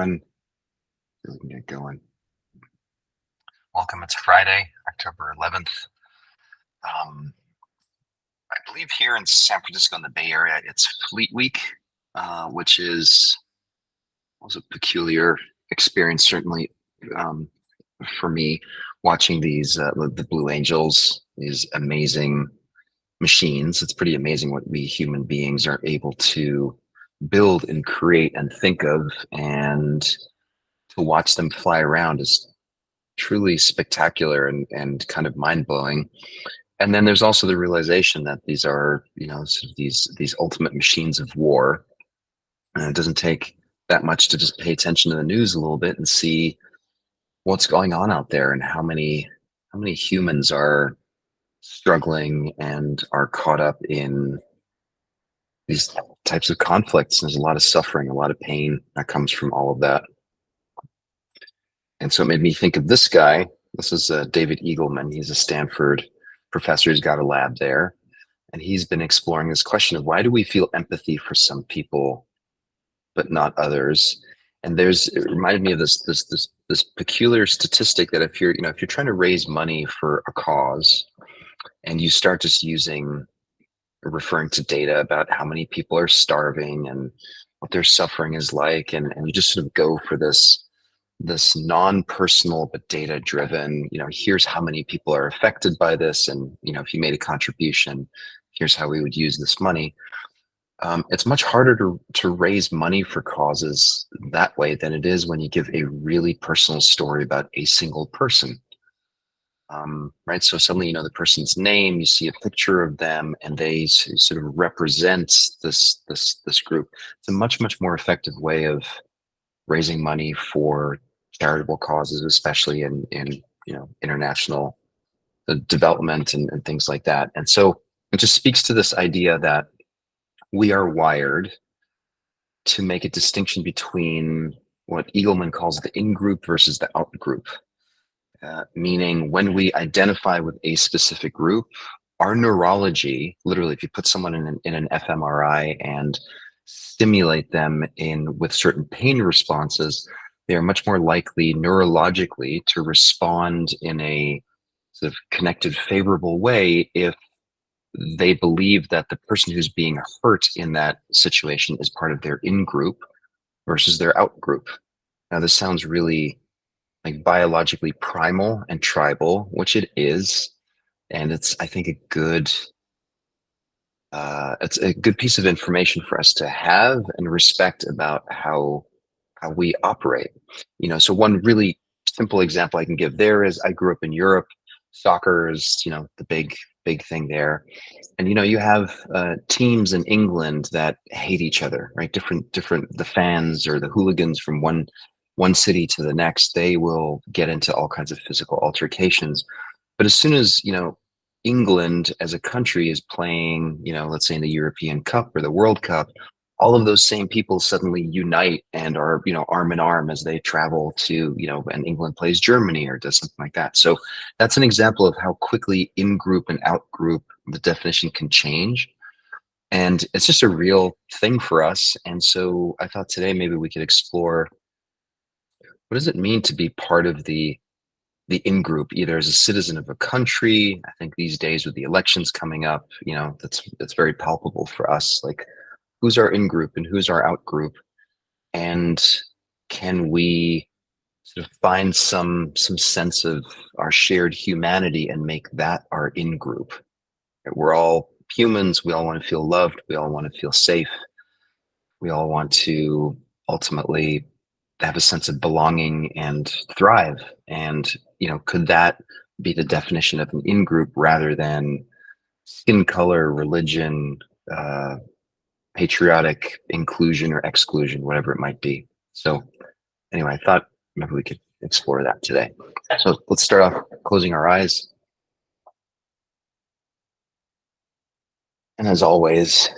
We can get going. Welcome. It's Friday, October 11th. I believe here in San Francisco in the Bay Area, it's Fleet Week, which is was a peculiar experience, certainly um, for me, watching the Blue Angels, these amazing machines. It's pretty amazing what we human beings are able to build and create and think of, and to watch them fly around is truly spectacular and kind of mind blowing. And then there's also the realization that these are, sort of these ultimate machines of war. And it doesn't take that much to just pay attention to the news a little bit and see what's going on out there and how many humans are struggling and are caught up in these types of conflicts. There's a lot of suffering, a lot of pain that comes from all of that. And so it made me think of this guy. This is David Eagleman. He's a Stanford professor. He's got a lab there. And he's been exploring this question of why do we feel empathy for some people, but not others? And it reminded me of this peculiar statistic that if you're trying to raise money for a cause and you start just referring to data about how many people are starving and what their suffering is like, and you just sort of go for this non-personal but data-driven, here's how many people are affected by this, and if you made a contribution, here's how we would use this money. It's much harder to raise money for causes that way than it is when you give a really personal story about a single person. Right? So suddenly you know the person's name, you see a picture of them, and they sort of represent this group. It's a much more effective way of raising money for charitable causes, especially in international development and things like that. And so it just speaks to this idea that we are wired to make a distinction between what Eagleman calls the in-group versus the out-group. Meaning when we identify with a specific group, our neurology, literally, if you put someone in an fMRI and stimulate them with certain pain responses, they are much more likely neurologically to respond in a sort of connected, favorable way if they believe that the person who's being hurt in that situation is part of their in group versus their out group. Now, this sounds really like biologically primal and tribal, which it is, and I think, it's a good piece of information for us to have and respect about how we operate. So one really simple example I can give there is I grew up in Europe. Soccer is, the big thing there. And you have teams in England that hate each other, right? Different the fans or the hooligans from one city to the next, they will get into all kinds of physical altercations. But as soon as, England as a country is playing, let's say in the European Cup or the World Cup, all of those same people suddenly unite and are, arm in arm as they travel to, when England plays Germany or does something like that. So that's an example of how quickly in group and out group the definition can change. And it's just a real thing for us. And so I thought today maybe we could explore, what does it mean to be part of the in group, either as a citizen of a country. I think these days with the elections coming up, that's very palpable for us. Like, who's our in group and who's our out group, and can we sort of find some sense of our shared humanity and make that our in group? We're all humans. We all want to feel loved. We all want to feel safe. We all want to ultimately have a sense of belonging and thrive. And, could that be the definition of an in group rather than skin color, religion, uh, patriotic inclusion or exclusion, whatever it might be? So, anyway, I thought maybe we could explore that today. So, let's start off closing our eyes. And as always,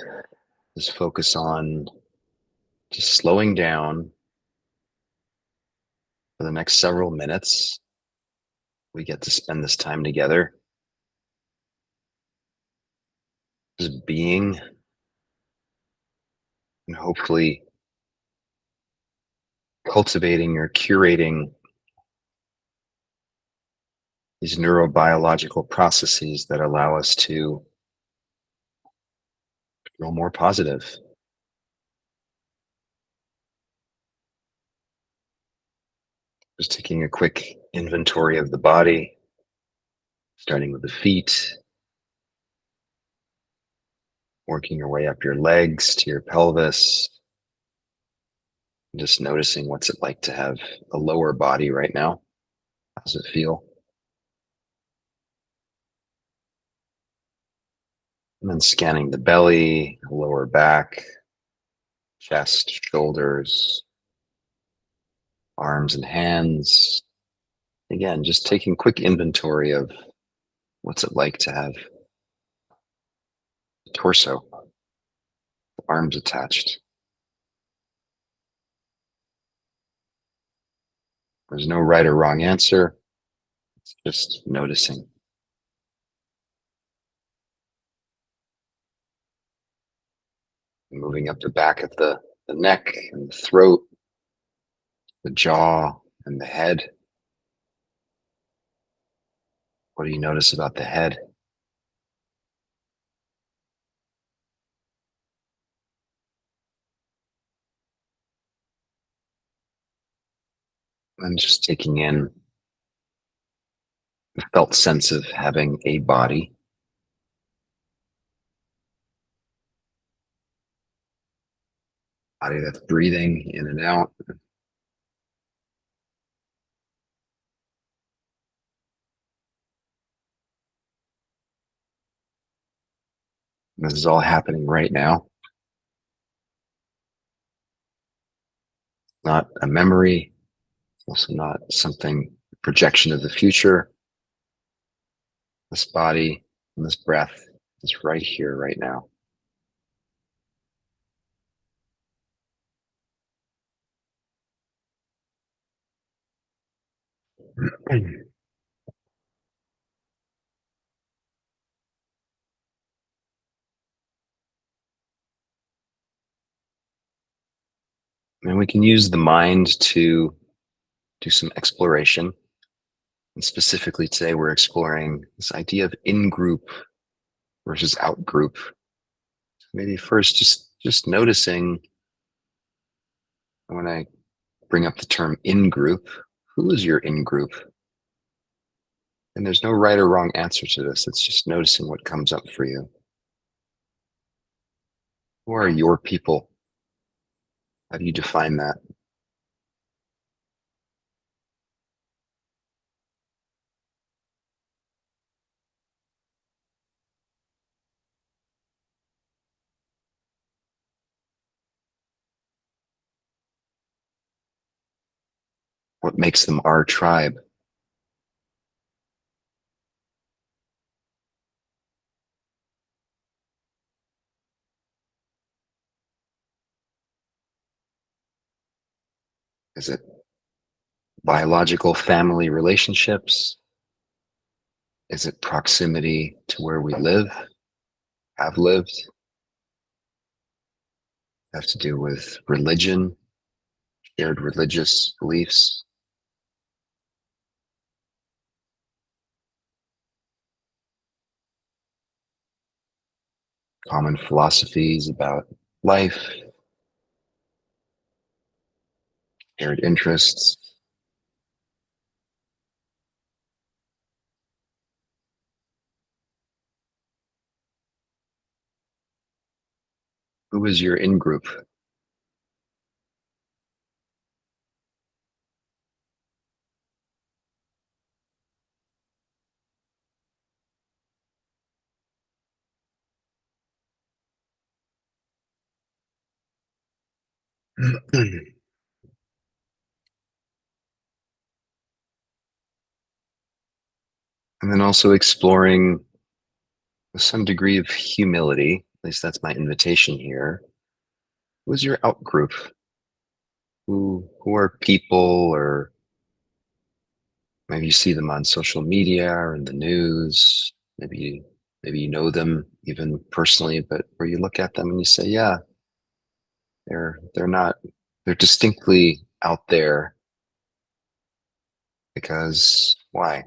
just focus on just slowing down for the next several minutes. We get to spend this time together, just being, and hopefully cultivating or curating these neurobiological processes that allow us to feel more positive. Just taking a quick inventory of the body, starting with the feet, working your way up your legs to your pelvis, and just noticing what's it like to have a lower body right now. How does it feel? And then scanning the belly, lower back, chest, shoulders, arms and hands. Again, just taking quick inventory of what's it like to have a torso, arms attached. There's no right or wrong answer. It's just noticing. Moving up the back of the neck and the throat, the jaw and the head. What do you notice about the head? And just taking in the felt sense of having a body. Body that's breathing in and out. This is all happening right now. Not a memory, also not something projection of the future. This body and this breath is right here, right now. And we can use the mind to do some exploration. And specifically today, we're exploring this idea of in-group versus out-group. Maybe first, just noticing when I bring up the term in-group, who is your in-group? And there's no right or wrong answer to this. It's just noticing what comes up for you. Who are your people? How do you define that? What makes them our tribe? Is it biological family relationships? Is it proximity to where we live, have lived? Have to do with religion, shared religious beliefs, common philosophies about life, shared interests. Who is your in group? And then also exploring with some degree of humility, at least that's my invitation here. Who's your out group? Who are people, or maybe you see them on social media or in the news, maybe you know them even personally, but where you look at them and you say, yeah, they're not they're distinctly out there because why?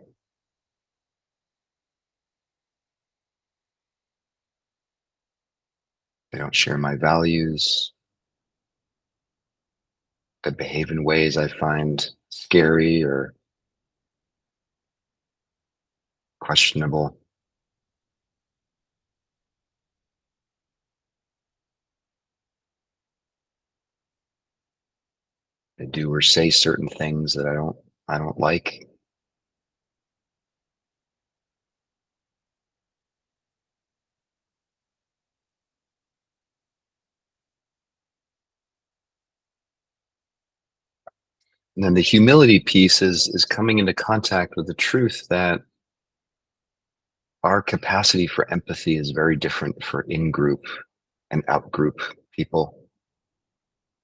They don't share my values. They behave in ways I find scary or questionable. They do or say certain things that I don't like. And then the humility piece is coming into contact with the truth that our capacity for empathy is very different for in-group and out-group people.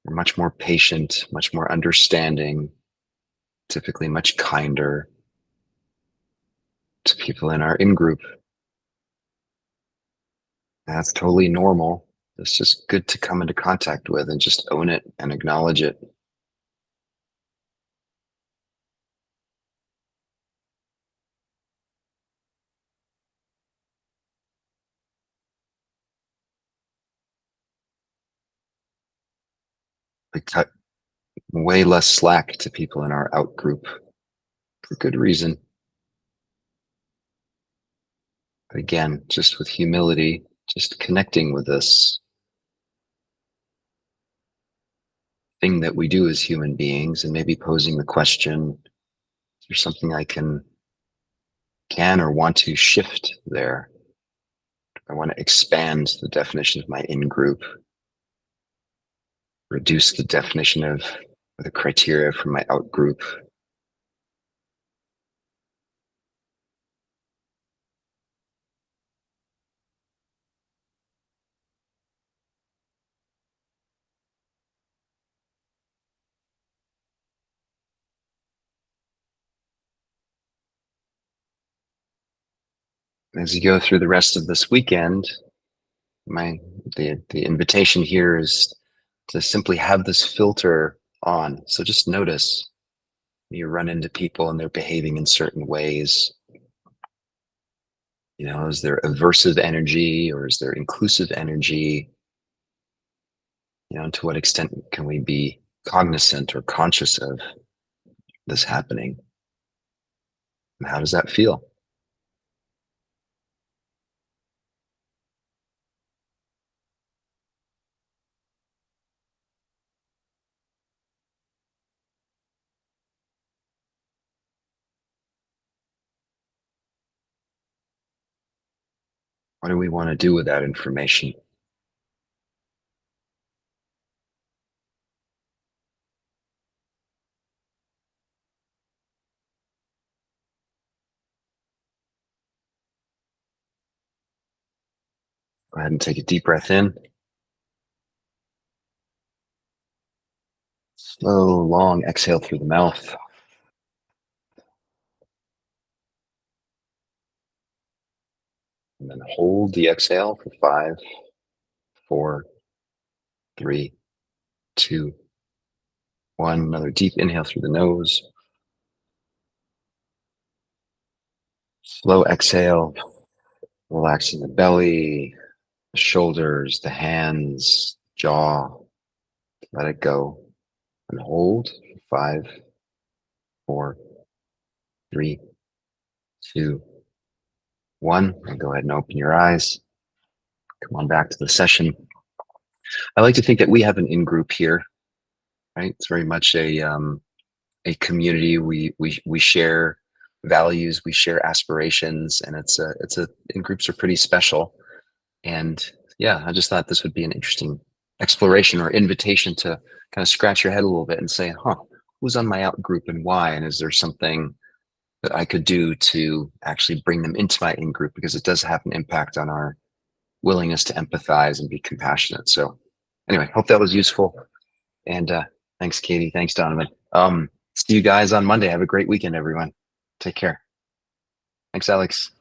We're much more patient, much more understanding, typically much kinder to people in our in-group. That's totally normal. It's just good to come into contact with and just own it and acknowledge it. We cut way less slack to people in our out group for good reason. But again, just with humility, just connecting with this thing that we do as human beings and maybe posing the question, is there something I can or want to shift there? I want to expand the definition of my in group, reduce the definition of the criteria for my out group. As you go through the rest of this weekend, my the invitation here is to simply have this filter on. So just notice you run into people and they're behaving in certain ways. Is there aversive energy or is there inclusive energy? To what extent can we be cognizant or conscious of this happening? And how does that feel? What do we want to do with that information? Go ahead and take a deep breath in. Slow, long exhale through the mouth. And then hold the exhale for 5, 4, 3, 2, 1. Another deep inhale through the nose. Slow exhale, relaxing the belly, the shoulders, the hands, jaw. Let it go. And hold. 5, 4, 3, 2, 1. And go ahead and open your eyes. Come on back to the session. I like to think that we have an in-group here, right? It's very much a community. We share values, we share aspirations, and it's a in-groups are pretty special. And yeah, I just thought this would be an interesting exploration or invitation to kind of scratch your head a little bit and say, who's on my out group and why? And is there something that I could do to actually bring them into my in group? Because it does have an impact on our willingness to empathize and be compassionate. So anyway, hope that was useful. And thanks, Katie. Thanks, Donovan. See you guys on Monday. Have a great weekend, everyone. Take care. Thanks, Alex.